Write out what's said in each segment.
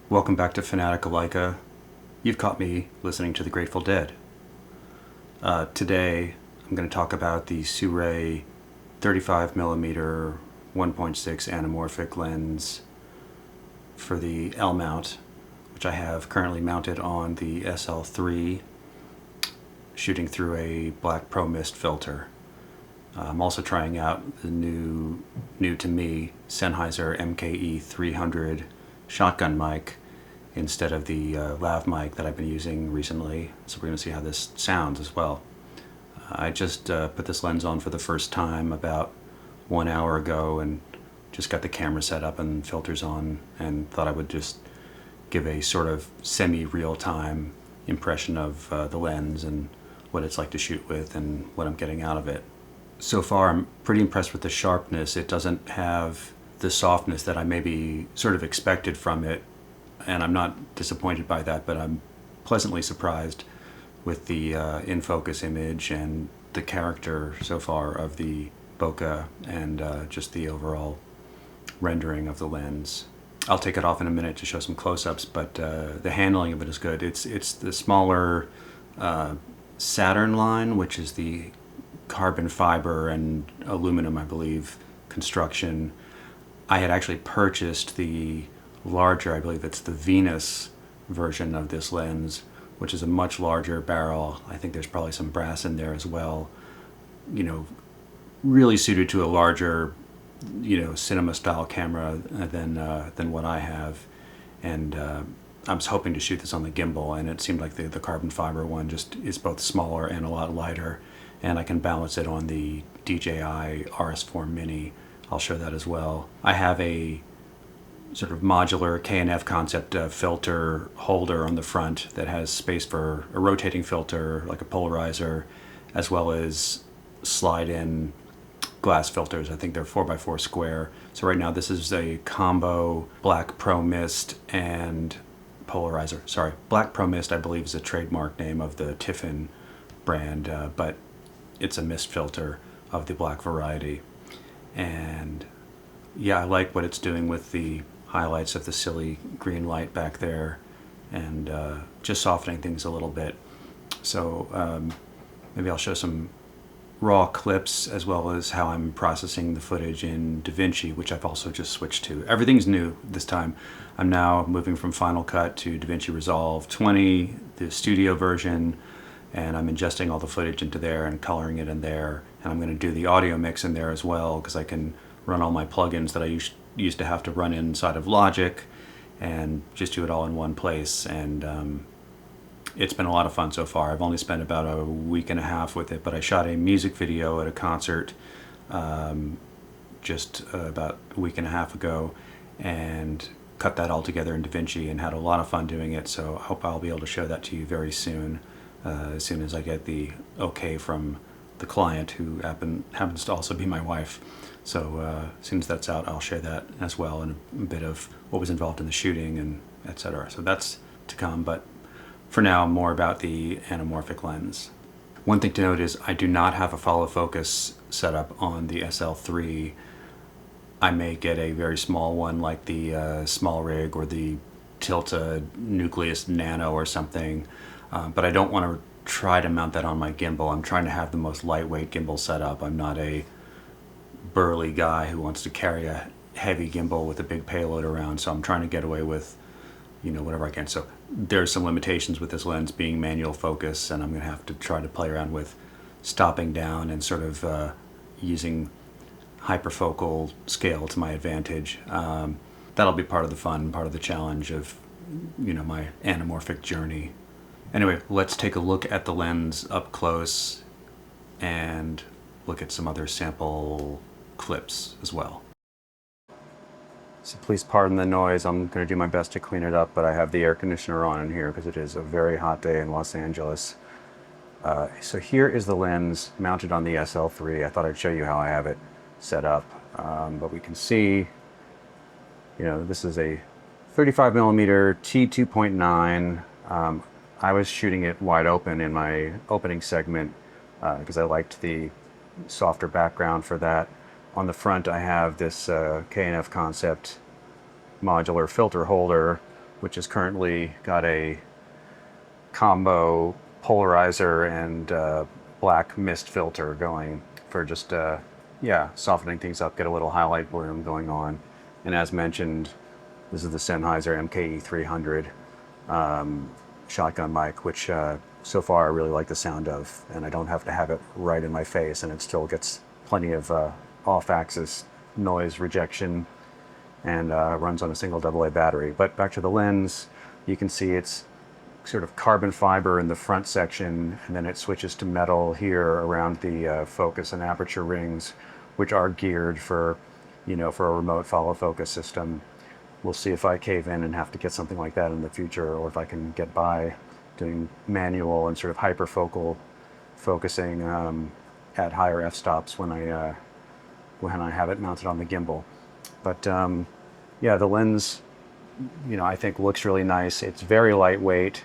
Welcome back to Fanatical Leica. You've caught me listening to the Grateful Dead. Today, I'm going to talk about the Sirui 35mm 1.6 anamorphic lens for the L mount, which I have currently mounted on the SL3, shooting through a black Pro Mist filter. I'm also trying out the new to me Sennheiser MKE 300 shotgun mic instead of the lav mic that I've been using recently. So we're going to see how this sounds as well. I just put this lens on for the first time about 1 hour ago and just got the camera set up and filters on, and thought I would just give a sort of semi-real-time impression of the lens and what it's like to shoot with and what I'm getting out of it. So far, I'm pretty impressed with the sharpness. It doesn't have the softness that I maybe sort of expected from it, and I'm not disappointed by that, but I'm pleasantly surprised with the in-focus image and the character so far of the bokeh and just the overall rendering of the lens. I'll take it off in a minute to show some close-ups, but the handling of it is good. It's the smaller Saturn line, which is the carbon fiber and aluminum, I believe, construction. I had actually purchased the larger, I believe it's the Venus version of this lens, which is a much larger barrel. I think there's probably some brass in there as well. You know, really suited to a larger, cinema style camera than what I have. And I was hoping to shoot this on the gimbal, and it seemed like the carbon fiber one just is both smaller and a lot lighter, and I can balance it on the DJI RS4 Mini. I'll show that as well. I have a sort of modular K&F concept filter holder on the front that has space for a rotating filter, like a polarizer, as well as slide-in glass filters. I think they're 4x4 square. So right now this is a combo black Pro Mist and polarizer. Sorry, black Pro Mist I believe is a trademark name of the Tiffin brand, but it's a mist filter of the black variety. And yeah, I like what it's doing with the highlights of the silly green light back there, and just softening things a little bit. So maybe I'll show some raw clips as well as how I'm processing the footage in DaVinci, which I've also just switched to. Everything's new this time. I'm now moving from Final Cut to DaVinci Resolve 20, the studio version, and I'm ingesting all the footage into there and coloring it in there. And I'm going to do the audio mix in there as well, because I can run all my plugins that I used to have to run inside of Logic and just do it all in one place. And it's been a lot of fun so far. I've only spent about a week and a half with it, but I shot a music video at a concert just about a week and a half ago and cut that all together in DaVinci and had a lot of fun doing it. So I hope I'll be able to show that to you very soon as I get the okay from the client, who happens to also be my wife. So as soon as that's out, I'll share that as well, and a bit of what was involved in the shooting and etc. So that's to come, but for now, more about the anamorphic lens. One thing to note is I do not have a follow focus setup on the SL3. I may get a very small one like the Small Rig or the Tilta Nucleus Nano or something, but I don't want to try to mount that on my gimbal. I'm trying to have the most lightweight gimbal setup. I'm not a burly guy who wants to carry a heavy gimbal with a big payload around, so I'm trying to get away with whatever I can. So there's some limitations with this lens being manual focus, and I'm going to have to try to play around with stopping down and sort of using hyperfocal scale to my advantage. That'll be part of the fun, part of the challenge of my anamorphic journey. Anyway, let's take a look at the lens up close and look at some other sample clips as well. So please pardon the noise. I'm going to do my best to clean it up, but I have the air conditioner on in here because it is a very hot day in Los Angeles. So here is the lens mounted on the SL3. I thought I'd show you how I have it set up, but we can see, this is a 35mm T2.9. I was shooting it wide open in my opening segment because I liked the softer background for that. On the front I have this K&F Concept modular filter holder which has currently got a combo polarizer and black mist filter going for just yeah, softening things up, get a little highlight bloom going on. And as mentioned, this is the Sennheiser MKE 300 shotgun mic, which so far I really like the sound of, and I don't have to have it right in my face, and it still gets plenty of off-axis noise rejection, and runs on a single AA battery. But back to the lens, you can see it's sort of carbon fiber in the front section, and then it switches to metal here around the focus and aperture rings, which are geared for, you know, for a remote follow focus system. We'll see if I cave in and have to get something like that in the future, or if I can get by doing manual and sort of hyperfocal focusing at higher f-stops when I have it mounted on the gimbal. But yeah, the lens, you know, I think looks really nice. It's very lightweight.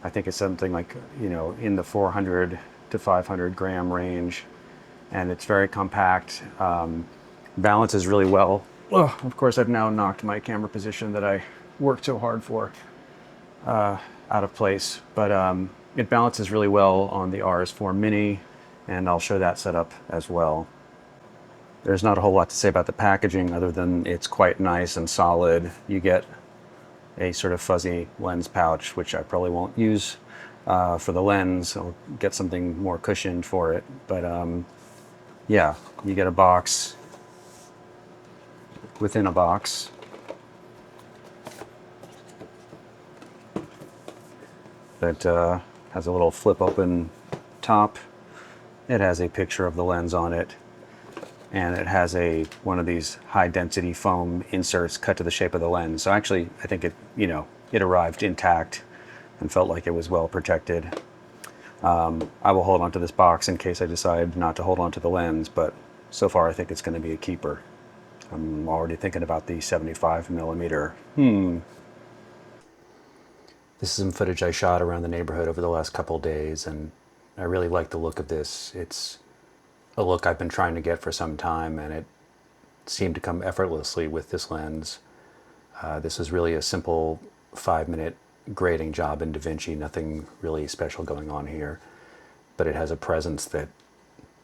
I think it's something like, you know, in the 400 to 500 gram range, and it's very compact. Balances really well. Oh, of course, I've now knocked my camera position that I worked so hard for out of place, but it balances really well on the RS4 Mini, and I'll show that setup as well. There's not a whole lot to say about the packaging other than it's quite nice and solid. You get a sort of fuzzy lens pouch, which I probably won't use for the lens. I'll get something more cushioned for it. But yeah, you get a box within a box. That has a little flip open top. It has a picture of the lens on it. And it has one of these high density foam inserts cut to the shape of the lens. So actually, I think it, you know, it arrived intact and felt like it was well protected. I will hold on to this box in case I decide not to hold on to the lens, but so far I think it's going to be a keeper. I'm already thinking about the 75 millimeter. This is some footage I shot around the neighborhood over the last couple days, and I really like the look of this. It's a look I've been trying to get for some time, and it seemed to come effortlessly with this lens. This is really a simple 5-minute grading job in DaVinci, nothing really special going on here, but it has a presence that,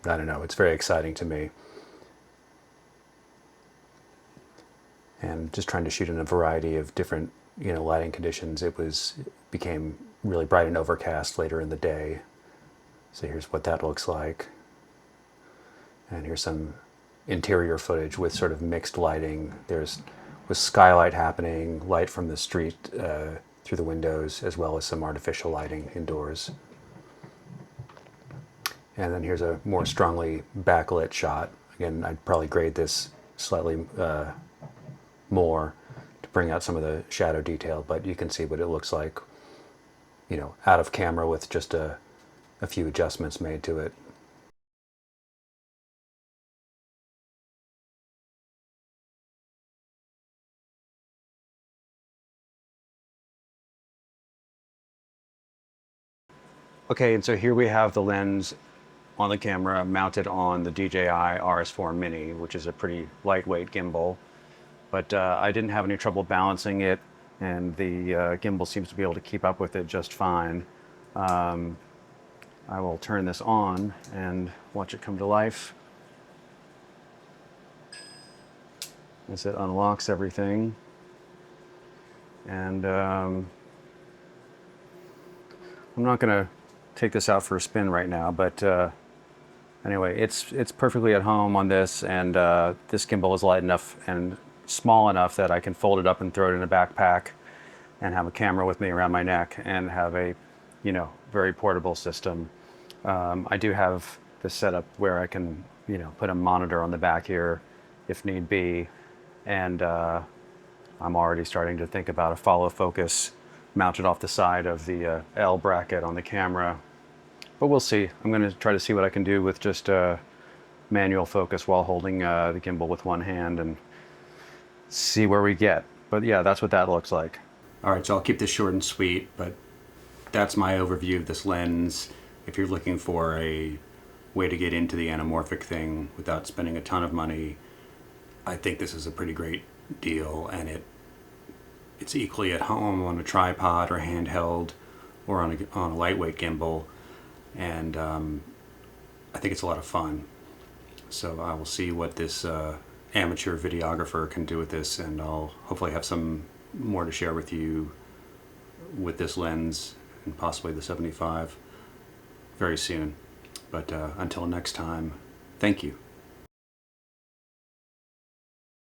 I don't know, it's very exciting to me. And just trying to shoot in a variety of different, you know, lighting conditions, it became really bright and overcast later in the day. So here's what that looks like. And here's some interior footage with sort of mixed lighting. There's with skylight happening, light from the street through the windows, as well as some artificial lighting indoors. And then here's a more strongly backlit shot. Again, I'd probably grade this slightly more to bring out some of the shadow detail, but you can see what it looks like, you know, out of camera with just a few adjustments made to it. Okay, and so here we have the lens on the camera mounted on the DJI RS4 Mini, which is a pretty lightweight gimbal. But I didn't have any trouble balancing it, and the gimbal seems to be able to keep up with it just fine. I will turn this on and watch it come to life as it unlocks everything. And I'm not going to take this out for a spin right now, but anyway, it's perfectly at home on this, and this gimbal is light enough and small enough that I can fold it up and throw it in a backpack and have a camera with me around my neck and have a, you know, very portable system. I do have this setup where I can, you know, put a monitor on the back here if need be, and I'm already starting to think about a follow focus mounted off the side of the L bracket on the camera. But we'll see. I'm going to try to see what I can do with just manual focus while holding the gimbal with one hand and see where we get. But yeah, that's what that looks like. All right, so I'll keep this short and sweet, but that's my overview of this lens. If you're looking for a way to get into the anamorphic thing without spending a ton of money, I think this is a pretty great deal, and it's equally at home on a tripod or handheld or on a lightweight gimbal, and I think it's a lot of fun. So I will see what this amateur videographer can do with this, and I'll hopefully have some more to share with you with this lens and possibly the 75 very soon. But until next time, thank you.